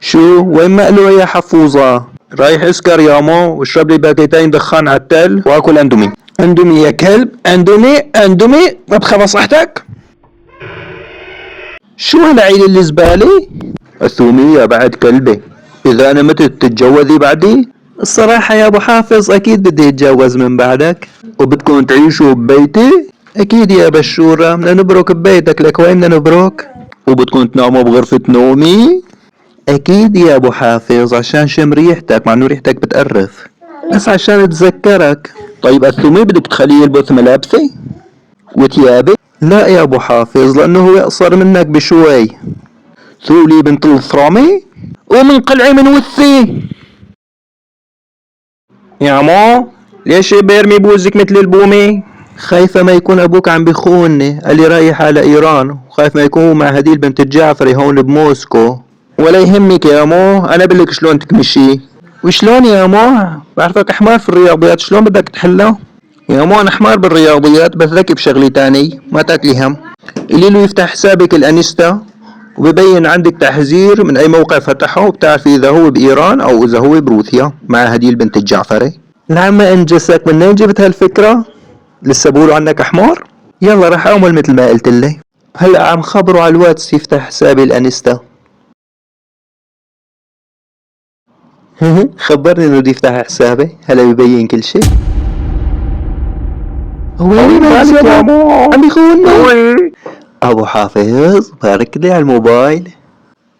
شو وين مقلوع يا حفوظة؟ رايح اسكر يامو واشرب لي باكيتين دخان عالتل واكل اندومي. اندومي يا كلب، اندومي اندومي، ما بخاف صحتك؟ شو هالعيل الزبالة؟ الثومية بعد كلبي، اذا انا متت تتجوزي بعدي؟ الصراحة يا ابو حافظ اكيد بدي اتجوز من بعدك. وبدكم تعيشوا ببيتي؟ اكيد يا بشورة، بدنا نبرك ببيتك، لك وين بدنا نبرك؟ وبدكم تناموا بغرفة نومي؟ اكيد يا ابو حافظ، عشان شم ريحتك، مع انه ريحتك بتقرف، بس عشان اتذكرك. طيب الثومي بدك تخليه يلبس ملابسي وثيابي؟ لا يا ابو حافظ، لانه هو اقصر منك بشوي. ثولي بنت الثرامي ومن قلعي من وثي. يا مو ليش بيرمي بوزك مثل البومي؟ خايفة ما يكون ابوك عم بيخونني، قال لي رايح على ايران، وخايف ما يكون مع هديل بنت الجعفري هون بموسكو. ولا يهمك يا مو، انا بقلك شلون تكمشي. وشلون يا مو؟ بعرفك حمار في الرياضيات، شلون بدك تحله؟ يا مو انا حمار بالرياضيات بس ذكي بشغلي تاني، ما تاكلي هم. قولي له يفتح حسابك الانستا وببين عندك تحذير من اي موقع فتحه، وبتعرفي اذا هو بايران او اذا هو بروسيا مع هديل بنت الجعفري. نعم ما انجسك، منين جبت هالفكرة؟ لسه بقولوا عنك حمار؟ يلا رح اعمل مثل ما قلت لي. هلا عم خبره على الواتس يفتح حسابي الانستا. خبرني انه بده يفتح حسابي، هلا ببين كل شيء. هو وين مالك يا مو؟ عم يخوننا. ابو حافظ بارك لي على الموبايل.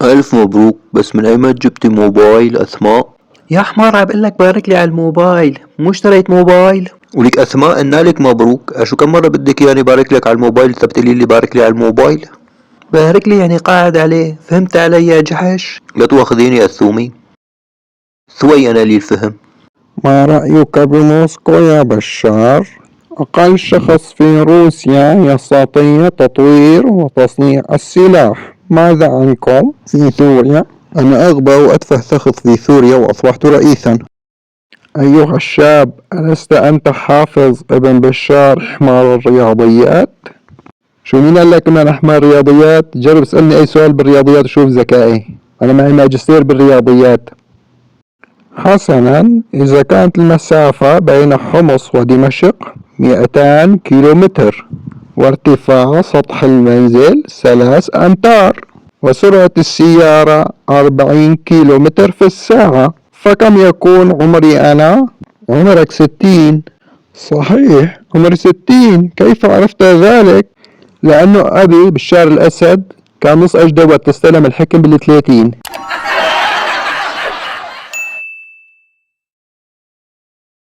الف مبروك، بس من اي ما جبتي موبايل اسماء؟ يا حمار عم بقول لك بارك لي على الموبايل، مو اشتريت موبايل. ولك اسماء قلنا لك مبروك، شو كم مره بدك يعني بارك لك على الموبايل، انت بتقولي لي بارك لي على الموبايل؟ بارك لي يعني قاعد عليه، فهمت علي يا جحش؟ لا تواخذيني يا الثومي، ثوي انا لي الفهم. ما رأيك بموسكو يا بشار؟ أقل شخص في روسيا يستطيع تطوير وتصنيع السلاح. ماذا عنكم في سوريا؟ أنا أغبى وأتفه سخط في سوريا وأصبحت رئيسا. أيها الشاب، ألست أنت حافظ ابن بشار حمار الرياضيات؟ شو مين قال لك إن أنا حمار رياضيات؟ جرب اسألني أي سؤال بالرياضيات وشوف ذكائي، أنا معي ماجستير بالرياضيات. حسنا، إذا كانت المسافة بين حمص ودمشق 200 كيلومتر، وارتفاع سطح المنزل 3 أمتار، وسرعة السيارة 40 كيلومتر في الساعة، فكم يكون عمري أنا؟ عمرك 60. صحيح، عمري 60. كيف عرفت ذلك؟ لأنه أبي بشار الأسد كان نص أجدى وقت استلم الحكم بال30.